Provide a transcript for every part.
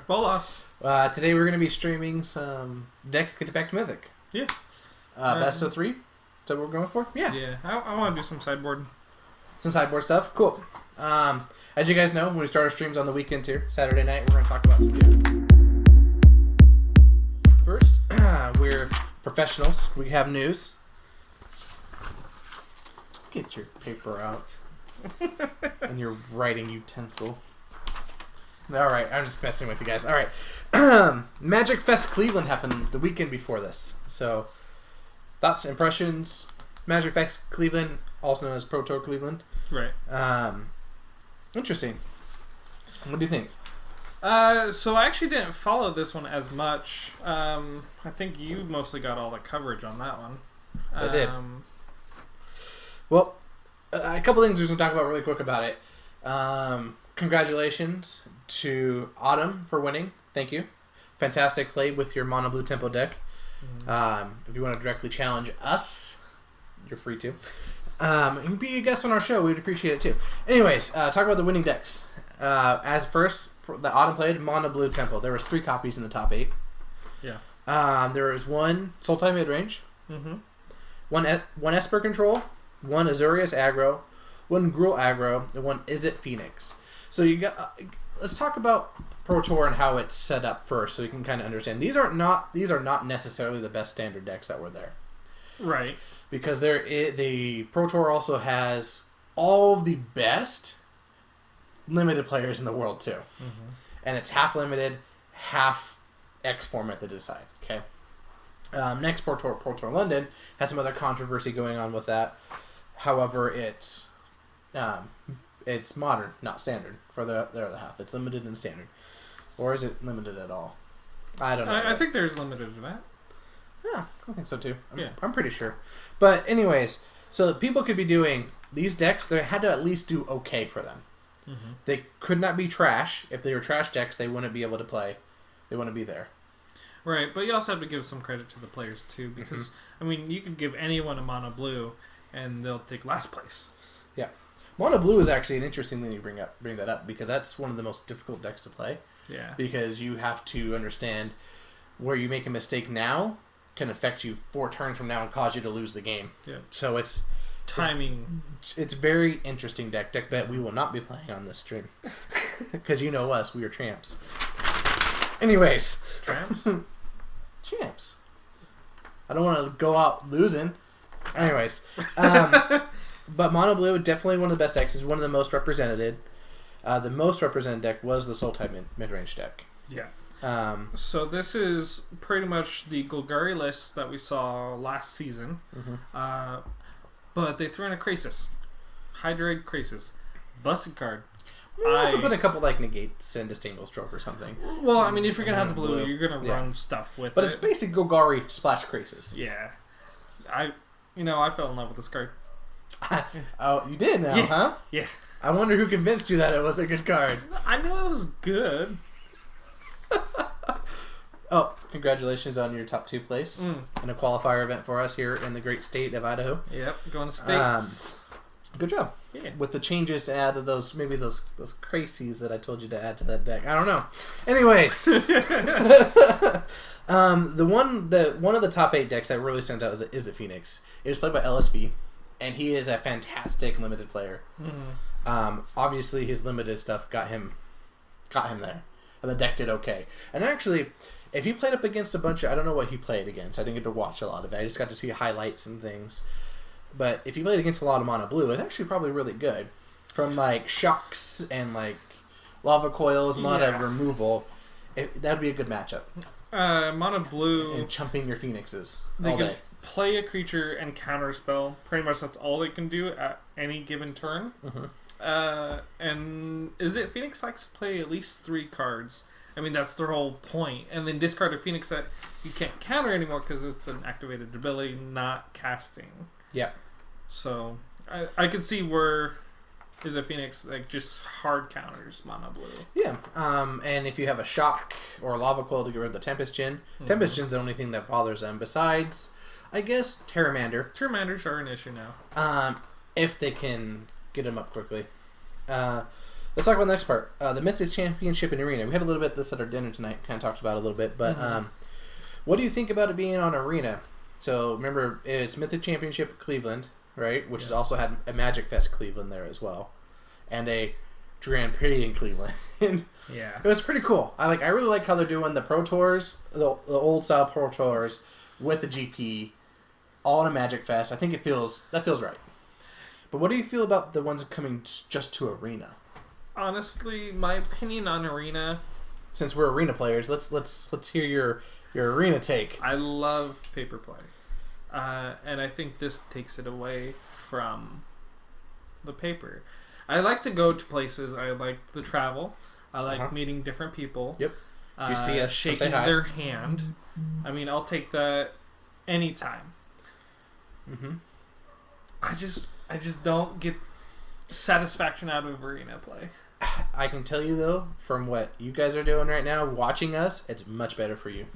Darthbolas. Today we're going to be streaming some decks Get Back to Mythic. Yeah. Best of 3? Is that what we're going for? Yeah. Yeah. I want to do some sideboard. Some sideboard stuff? Cool. As you guys know, when we start our streams on the weekend too, Saturday night, we're going to talk about some news. First, we're professionals. We have news. Get your paper out. And your writing utensil. Alright, I'm just messing with you guys. Alright. Magic Fest Cleveland happened the weekend before this. So, thoughts, impressions. Magic Fest Cleveland, also known as Pro Tour Cleveland. Right. Interesting. What do you think? So I actually didn't follow this one as much. I think you mostly got all the coverage on that one. I did. Well, a couple things we're going to talk about really quick about it. Congratulations to Autumn for winning. Thank you. Fantastic play with your Mono Blue Tempo deck. If you want to directly challenge us, you're free to. You can be a guest on our show. We'd appreciate it too. Anyways, talk about the winning decks. As first, the Autumn played Mono Blue Tempo. There was 3 copies in the top 8. Yeah. There was 1 Sultai midrange, Mm-hmm. 1 Esper control, 1 Azorius aggro, 1 Gruul aggro, and 1 Izzet Phoenix. So you got. Let's talk about Pro Tour and how it's set up first, so you can kind of understand. These are not necessarily the best standard decks that were there, Right. because the Pro Tour also has all of the best limited players in the world too, and it's half limited, half X format to decide. Okay. Next Pro Tour London has some other controversy going on with that. However, it's modern, not standard for the other half. It's limited and standard. Or is it limited at all? I don't know. I think there's limited to that. Yeah, I think so too. Yeah. I'm pretty sure. But anyways, so people could be doing these decks, they had to at least do okay for them. Mm-hmm. They could not be trash. If they were trash decks, they wouldn't be able to play. They wouldn't be there. Right, but you also have to give some credit to the players too, because I mean, you could give anyone a mono blue, and they'll take last place. Yeah. Mono Blue is actually an interesting thing you bring that up, because that's one of the most difficult decks to play. Yeah. Because you have to understand where you make a mistake now can affect you 4 turns from now and cause you to lose the game. Yeah. So it's timing. It's very interesting deck that we will not be playing on this stream. Because you know us, we are tramps. Anyways. Tramps? Champs. I don't want to go out losing. Anyways. But Mono Blue, definitely one of the best decks. Is one of the most represented. The most represented deck was the Sultai mid-range deck. Yeah. So this is pretty much the Golgari list that we saw last season. But they threw in a Krasis. Hydroid Krasis. Busted card. We also put a couple like negates and Disdainful Stroke or something. Well, I mean, if you're going to have the blue, you're going to run stuff with it. But it's basic Golgari splash Krasis. Yeah. I fell in love with this card. Oh, you did now, huh? Yeah. I wonder who convinced you that it was a good card. I knew it was good. Oh, congratulations on your top 2 place in a qualifier event for us here in the great state of Idaho. Yep, going to States. Good job. Yeah. With the changes to add to those crazies that I told you to add to that deck. I don't know. Anyways. One of the top 8 decks that really stands out is the Phoenix. It was played by LSV, and he is a fantastic limited player. Obviously, his limited stuff got him there, and the deck did okay. And actually, if he played up against a bunch of, I don't know what he played against. I didn't get to watch a lot of it. I just got to see highlights and things. But if he played against a lot of Mono Blue, it's actually probably really good. From like shocks and like lava coils and a lot of removal, that'd be a good matchup. Mono Blue and chumping your Phoenixes they all can day. Play a creature and counterspell. Pretty much that's all they can do at any given turn. And is it Phoenix likes to play at least 3 cards? I mean, that's their whole point. And then discard a Phoenix that you can't counter anymore because it's an activated ability, not casting. Yeah. So I could see where is a Phoenix like just hard counters Mono Blue. Yeah. And if you have a shock or a lava coil to get rid of the Tempest Djinn, Tempest Djinn's the only thing that bothers them besides, I guess, Pteramander. Pteramanders are an issue now. If they can get him up quickly. Let's talk about the next part. The Mythic Championship in Arena. We had a little bit of this at our dinner tonight. Kind of talked about it a little bit. But what do you think about it being on Arena? So remember, it's Mythic Championship Cleveland, right? Which has also had a Magic Fest Cleveland there as well. And a Grand Prix in Cleveland. Yeah. It was pretty cool. I really like how they're doing the Pro Tours, the old style Pro Tours with the GP, all in a Magic Fest. I think that feels right. But what do you feel about the ones coming just to Arena? Honestly, my opinion on Arena, since we're Arena players, let's hear your Arena take. I love paper play, and I think this takes it away from the paper. I like to go to places. I like the travel. I like meeting different people. Yep. You see us shaking their hand. I mean, I'll take that anytime. Mm-hmm. I just don't get satisfaction out of Arena play. I can tell you though, from what you guys are doing right now, watching us, it's much better for you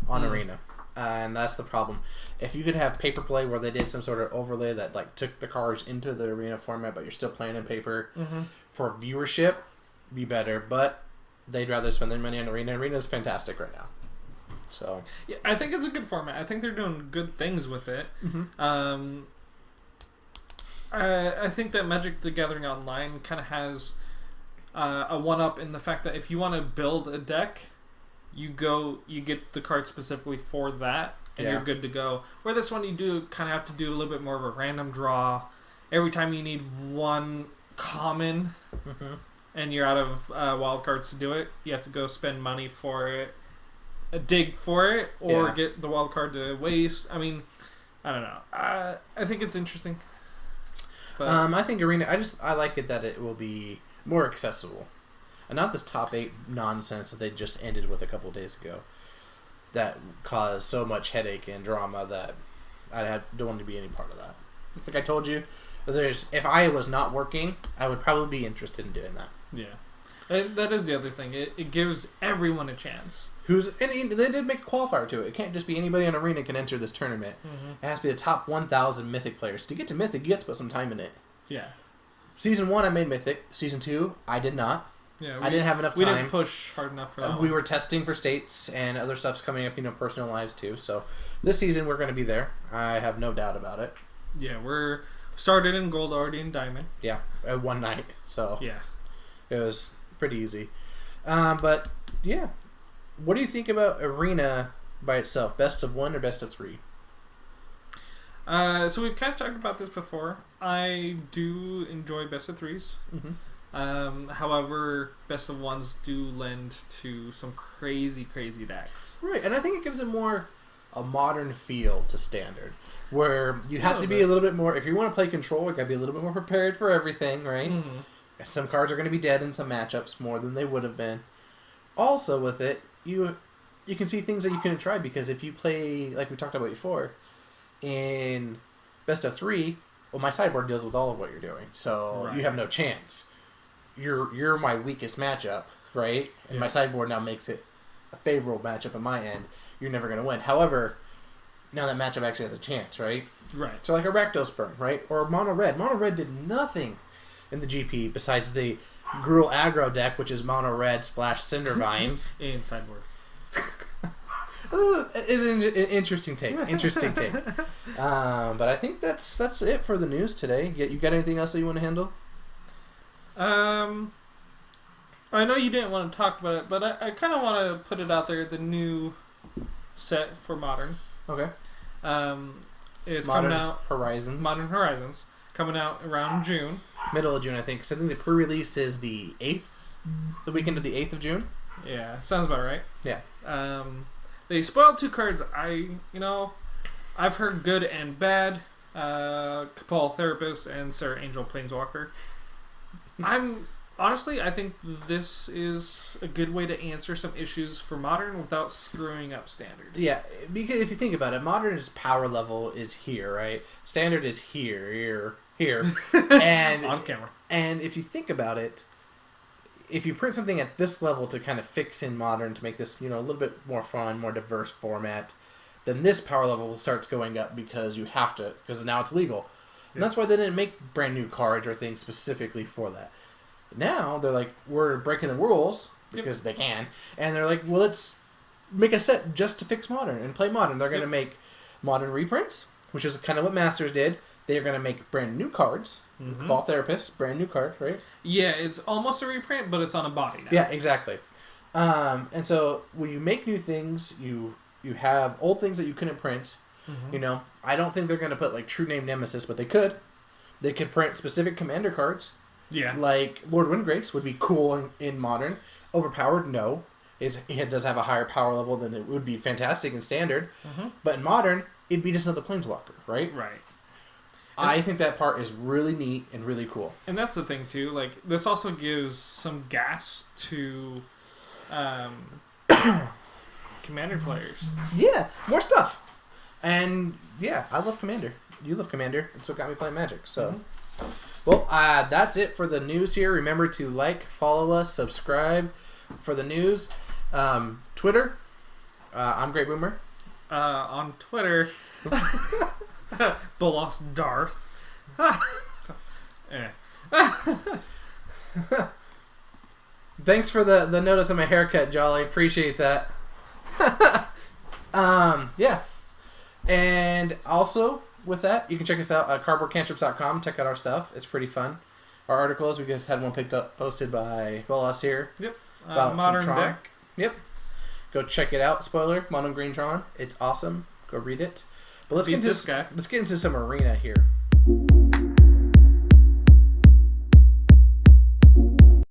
on Arena, and that's the problem. If you could have paper play where they did some sort of overlay that like took the cards into the Arena format, but you're still playing in paper for viewership, be better. But they'd rather spend their money on Arena. Arena is fantastic right now. So yeah, I think it's a good format. I think they're doing good things with it. I think that Magic the Gathering Online kind of has a one-up in the fact that if you want to build a deck, you get the card specifically for that, and you're good to go. Where this one, you do kind of have to do a little bit more of a random draw. Every time you need one common, and you're out of wild cards to do it, you have to go spend money for it, dig for it, or get the wild card to waste. I mean, I don't know. I think it's interesting. But I think Arena, I like it that it will be more accessible. And not this top 8 nonsense that they just ended with a couple days ago. That caused so much headache and drama that I don't want to be any part of that. Like I told you, if I was not working, I would probably be interested in doing that. Yeah. And that is the other thing. It gives everyone a chance. They did make a qualifier to it. It can't just be anybody on Arena can enter this tournament. It has to be the top 1,000 Mythic players. To get to Mythic, you have to put some time in it. Yeah. Season 1, I made Mythic. Season 2, I did not. Yeah, I didn't have enough time. We didn't push hard enough for that We were testing for states and other stuff's coming up, personal lives too. So this season we're going to be there. I have no doubt about it. Yeah, we're started in Gold, already in Diamond. Yeah, at one night. So yeah, it was pretty easy. But yeah, what do you think about Arena by itself? Best of 1 or best of 3? So we've kind of talked about this before. I do enjoy best of 3s. However, best of 1s do lend to some crazy decks. Right, and I think it gives it more a modern feel to Standard, where you have to be a little bit more. If you want to play Control, you got to be a little bit more prepared for everything, right? Some cards are going to be dead in some matchups more than they would have been. Also, with it, you can see things that you couldn't try because if you play like we talked about before in best of 3, well, my sideboard deals with all of what you're doing, so you have no chance. You're my weakest matchup, right? And my sideboard now makes it a favorable matchup on my end. You're never going to win. However, now that matchup actually has a chance, right? Right. So like a Rakdos Burn, right? Or Mono Red. Mono Red did nothing in the GP besides the Gruul Aggro deck, which is Mono Red / Cinder Vines. And sideboard. It's an interesting take. But I think that's it for the news today. You got anything else that you want to handle? I know you didn't want to talk about it, but I kind of want to put it out there. The new set for Modern. Okay. It's Modern coming out. Horizons. Modern Horizons coming out around June. Middle of June, I think. So I think the pre-release is the 8th, the weekend of the 8th of June. Yeah, sounds about right. Yeah. They spoiled 2 cards. I've heard good and bad. Cabal Therapist and Sarah Angel Planeswalker. I think this is a good way to answer some issues for Modern without screwing up Standard. Yeah, because if you think about it, Modern's power level is here, right? Standard is here, and on camera. And if you think about it, if you print something at this level to kind of fix in Modern to make this, a little bit more fun, more diverse format, then this power level starts going up because you have to, because now it's legal. And that's why they didn't make brand new cards or things specifically for that. Now they're like, we're breaking the rules because they can, and they're like, well, let's make a set just to fix Modern and play Modern. They're going to make Modern reprints, which is kind of what Masters did. They're going to make brand new cards. Ball Therapist, brand new card, right? Yeah, it's almost a reprint, but it's on a body now. Yeah, exactly. And so when you make new things, you have old things that you couldn't print. You know, I don't think they're going to put like True Name Nemesis, but they could. They could print specific commander cards. Yeah. Like Lord Windgrace would be cool in Modern. Overpowered, no. It does have a higher power level than it would be fantastic in Standard. But in Modern, it'd be just another Planeswalker, right? Right. I think that part is really neat and really cool. And that's the thing, too. Like, this also gives some gas to Commander players. Yeah, more stuff. And, yeah, I love Commander. You love Commander. It's what got me playing Magic. So, well, that's it for the news here. Remember to like, follow us, subscribe for the news. Twitter, I'm Greatboomer. On Twitter... Bolas Darth. Thanks for the notice of my haircut, Jolly. Appreciate that. Yeah. And also, with that, you can check us out at cardboardcantrips.com. Check out our stuff. It's pretty fun. Our articles, we just had one posted by Bolas here. Yep. About Modern some Tron. deck. Yep. Go check it out. Spoiler, Mono Green Tron. It's awesome. Go read it. But let's get into some arena here.